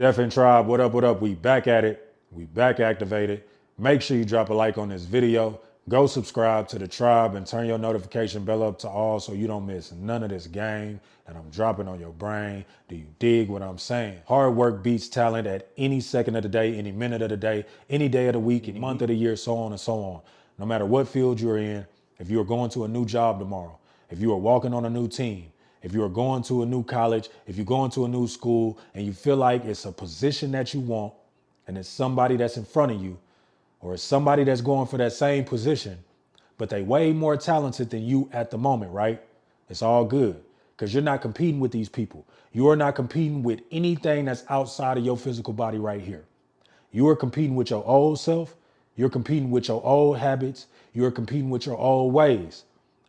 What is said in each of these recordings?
Deafin Tribe, what up, what up? We back at it. We back activated. Make sure you drop a like on this video. Go subscribe to the tribe and turn your notification bell up to all so you don't miss none of this game that I'm dropping on your brain. Do you dig what I'm saying? Hard work beats talent at any second of the day, any minute of the day, any day of the week, any month of the year, so on and so on. No matter what field you're in, if you are going to a new job tomorrow, if you are walking on a new team, if you are going to a new college, if you're going to a new school and you feel like it's a position that you want and it's somebody that's in front of you or it's somebody that's going for that same position, but they way more talented than you at the moment, right? It's all good because you're not competing with these people. You are not competing with anything that's outside of your physical body right here. You are competing with your old self. You're competing with your old habits. You're competing with your old ways.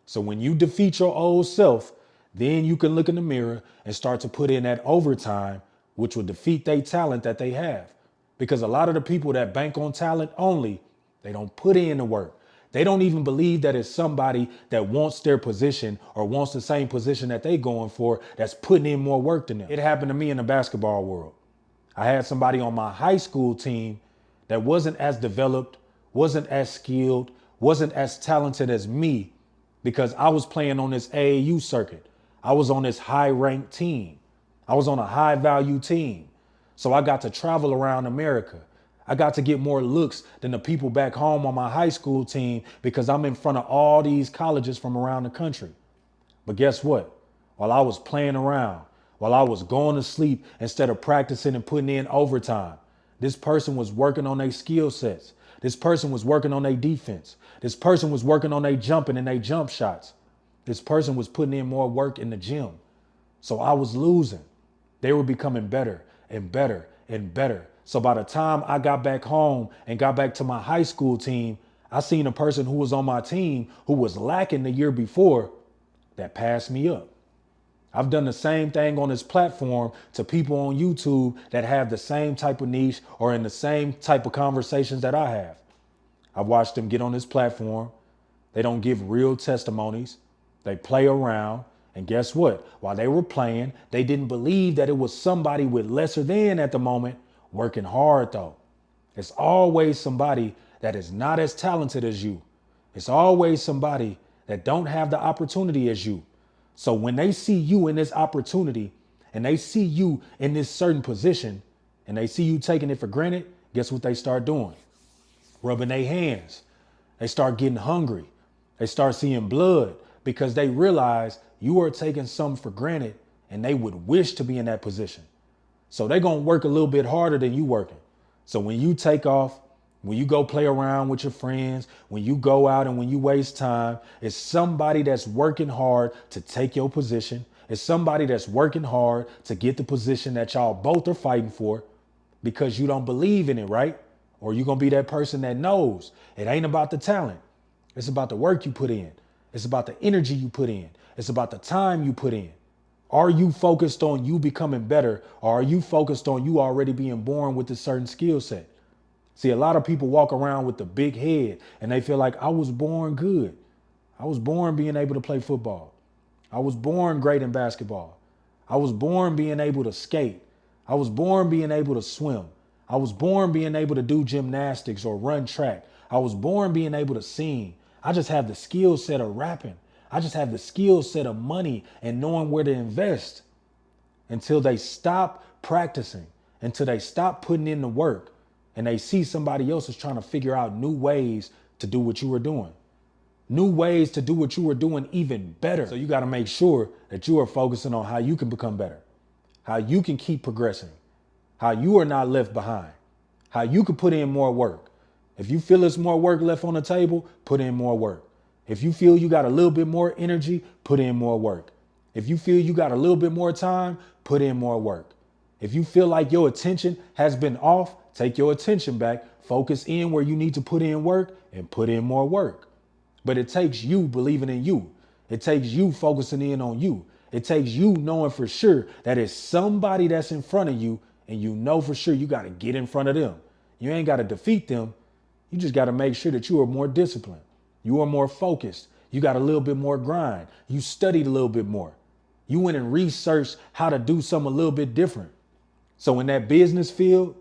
So when you defeat your old self, then you can look in the mirror and start to put in that overtime, which will defeat their talent that they have. Because a lot of the people that bank on talent only, they don't put in the work. They don't even believe that it's somebody that wants their position or wants the same position that they going for that's putting in more work than them. It happened to me in the basketball world. I had somebody on my high school team that wasn't as developed, wasn't as skilled, wasn't as talented as me because I was playing on this AAU circuit. I was on this high ranked team. I was on a high value team. So I got to travel around America. I got to get more looks than the people back home on my high school team because I'm in front of all these colleges from around the country. But guess what? While I was playing around, while I was going to sleep instead of practicing and putting in overtime, this person was working on their skill sets. This person was working on their defense. This person was working on their jumping and their jump shots. This person was putting in more work in the gym. So I was losing. They were becoming better and better and better. So by the time I got back home and got back to my high school team, I seen a person who was on my team who was lacking the year before that passed me up. I've done the same thing on this platform to people on YouTube that have the same type of niche or in the same type of conversations that I have. I've watched them get on this platform. They don't give real testimonies. They play around. And guess what? While they were playing, they didn't believe that it was somebody with lesser than at the moment working hard though. It's always somebody that is not as talented as you. It's always somebody that don't have the opportunity as you. So when they see you in this opportunity and they see you in this certain position and they see you taking it for granted, guess what they start doing? Rubbing their hands. They start getting hungry. They start seeing blood because they realize you are taking something for granted and they would wish to be in that position. So they're going to work a little bit harder than you working. So when you take off, when you go play around with your friends, when you go out and when you waste time, it's somebody that's working hard to take your position. It's somebody that's working hard to get the position that y'all both are fighting for because you don't believe in it, right? Or you're going to be that person that knows it ain't about the talent. It's about the work you put in. It's about the energy you put in. It's about the time you put in. Are you focused on you becoming better or are you focused on you already being born with a certain skill set? See, a lot of people walk around with the big head and they feel like I was born good. I was born being able to play football. I was born great in basketball. I was born being able to skate. I was born being able to swim. I was born being able to do gymnastics or run track. I was born being able to sing. I just have the skill set of rapping. I just have the skill set of money and knowing where to invest until they stop practicing, until they stop putting in the work and they see somebody else is trying to figure out new ways to do what you were doing, new ways to do what you were doing even better. So you got to make sure that you are focusing on how you can become better, how you can keep progressing, how you are not left behind, how you can put in more work. If you feel there's more work left on the table, put in more work. If you feel you got a little bit more energy, put in more work. If you feel you got a little bit more time, put in more work. If you feel like your attention has been off, take your attention back, focus in where you need to put in work and put in more work. But it takes you believing in you. It takes you focusing in on you. It takes you knowing for sure that it's somebody that's in front of you and you know for sure you got to get in front of them. You ain't got to defeat them. You just got to make sure that you are more disciplined. You are more focused. You got a little bit more grind. You studied a little bit more. You went and researched how to do something a little bit different. So in that business field,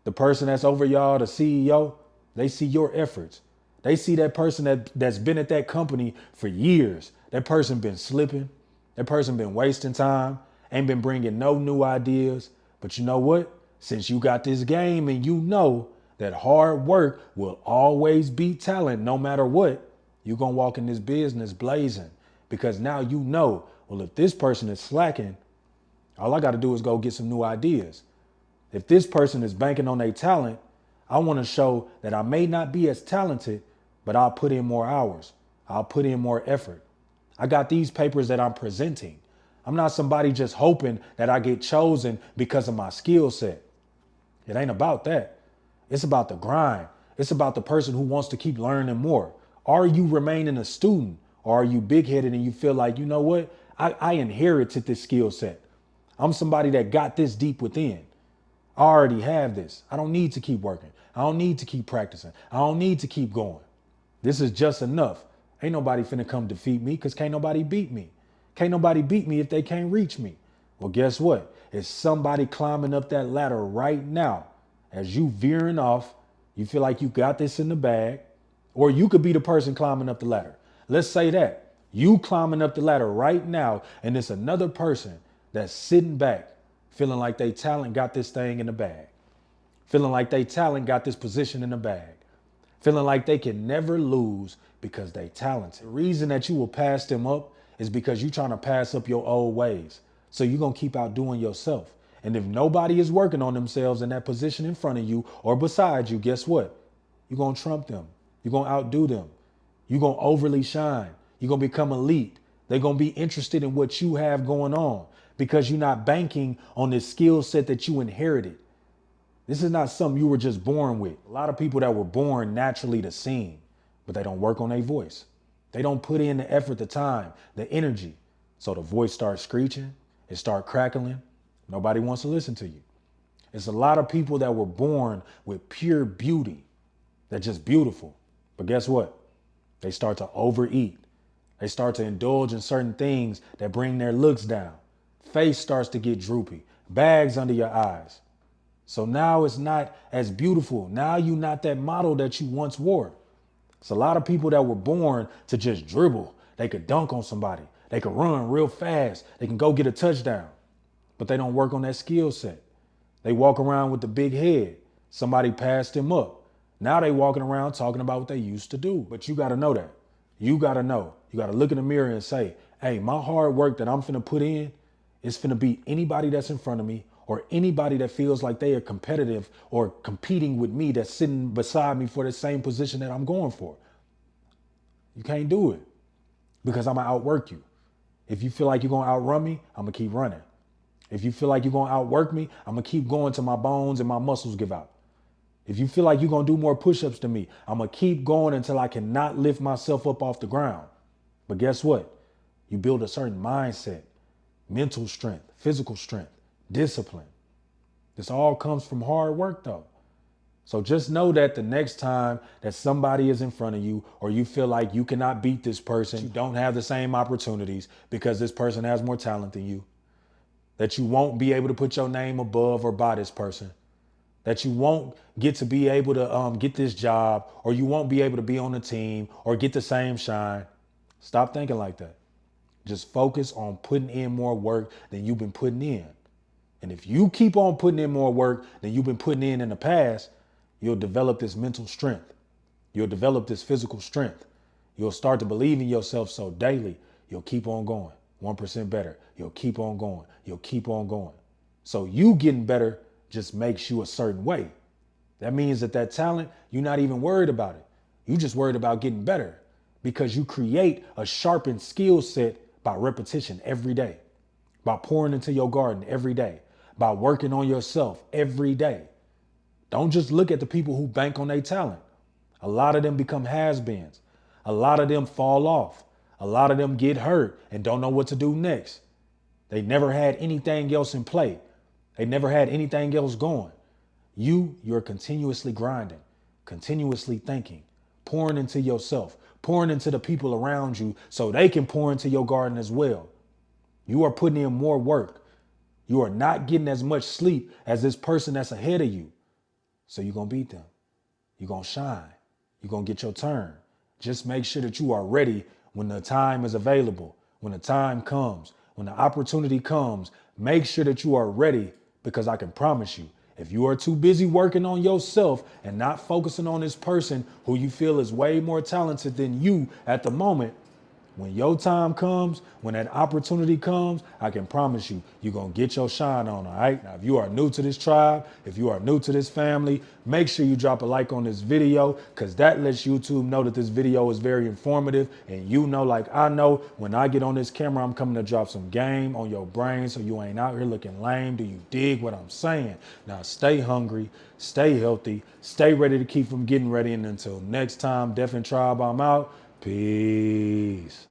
the person that's over y'all, the CEO, they see your efforts. They see that person that's been at that company for years. That person been slipping. That person been wasting time, ain't been bringing no new ideas. But you know what? Since you got this game and you know that hard work will always beat talent no matter what, you going to walk in this business blazing because now you know, well, if this person is slacking, all I got to do is go get some new ideas. If this person is banking on their talent, I want to show that I may not be as talented, but I'll put in more hours. I'll put in more effort. I got these papers that I'm presenting. I'm not somebody just hoping that I get chosen because of my skill set. It ain't about that. It's about the grind. It's about the person who wants to keep learning more. Are you remaining a student or are you big headed and you feel like, you know what? I inherited this skill set. I'm somebody that got this deep within. I already have this. I don't need to keep working. I don't need to keep practicing. I don't need to keep going. This is just enough. Ain't nobody finna come defeat me because can't nobody beat me. Can't nobody beat me if they can't reach me. Well, guess what? It's somebody climbing up that ladder right now. As you veering off, you feel like you got this in the bag, or you could be the person climbing up the ladder. Let's say that you climbing up the ladder right now, and it's another person that's sitting back, feeling like they talent got this thing in the bag, feeling like they talent got this position in the bag, feeling like they can never lose because they talented. The reason that you will pass them up is because you're trying to pass up your old ways. So you're going to keep outdoing yourself. And if nobody is working on themselves in that position in front of you or beside you, guess what? You're going to trump them. You're going to outdo them. You're going to overly shine. You're going to become elite. They're going to be interested in what you have going on because you're not banking on this skill set that you inherited. This is not something you were just born with. A lot of people that were born naturally to sing, but they don't work on their voice. They don't put in the effort, the time, the energy. So the voice starts screeching, it starts crackling. Nobody wants to listen to you. It's a lot of people that were born with pure beauty. They're just beautiful. But guess what? They start to overeat. They start to indulge in certain things that bring their looks down. Face starts to get droopy, bags under your eyes. So now it's not as beautiful. Now you're not that model that you once wore. It's a lot of people that were born to just dribble. They could dunk on somebody. They could run real fast. They can go get a touchdown, but they don't work on that skill set. They walk around with the big head. Somebody passed them up. Now they walking around talking about what they used to do. But you got to know that. You got to know. You got to look in the mirror and say, hey, my hard work that I'm finna put in is finna beat anybody that's in front of me or anybody that feels like they are competitive or competing with me that's sitting beside me for the same position that I'm going for. You can't do it because I'm gonna outwork you. If you feel like you're gonna outrun me, I'm gonna keep running. If you feel like you're gonna outwork me, I'm gonna keep going till my bones and my muscles give out. If you feel like you're gonna do more push-ups than me, I'm gonna keep going until I cannot lift myself up off the ground. But guess what? You build a certain mindset, mental strength, physical strength, discipline. This all comes from hard work though. So just know that the next time that somebody is in front of you or you feel like you cannot beat this person, you don't have the same opportunities because this person has more talent than you, that you won't be able to put your name above or by this person, that you won't get to be able to get this job, or you won't be able to be on the team or get the same shine. Stop thinking like that. Just focus on putting in more work than you've been putting in. And if you keep on putting in more work than you've been putting in the past, you'll develop this mental strength. You'll develop this physical strength. You'll start to believe in yourself so daily, you'll keep on going. 1% better. You'll keep on going. You'll keep on going. So you getting better just makes you a certain way. That means that talent, you're not even worried about it. You just worried about getting better because you create a sharpened skill set by repetition every day, by pouring into your garden every day, by working on yourself every day. Don't just look at the people who bank on their talent. A lot of them become has-beens. A lot of them fall off. A lot of them get hurt and don't know what to do next. They never had anything else in play. They never had anything else going. You're continuously grinding, continuously thinking, pouring into yourself, pouring into the people around you so they can pour into your garden as well. You are putting in more work. You are not getting as much sleep as this person that's ahead of you. So you're going to beat them. You're going to shine. You're going to get your turn. Just make sure that you are ready when the time is available, when the time comes, when the opportunity comes. Make sure that you are ready, because I can promise you, if you are too busy working on yourself and not focusing on this person who you feel is way more talented than you at the moment, when your time comes, when that opportunity comes, I can promise you, you're going to get your shine on, all right? Now, if you are new to this tribe, if you are new to this family, make sure you drop a like on this video, because that lets YouTube know that this video is very informative. And you know, like I know, when I get on this camera, I'm coming to drop some game on your brain so you ain't out here looking lame. Do you dig what I'm saying? Now, stay hungry, stay healthy, stay ready to keep from getting ready. And until next time, Deaf and Tribe, I'm out. Peace.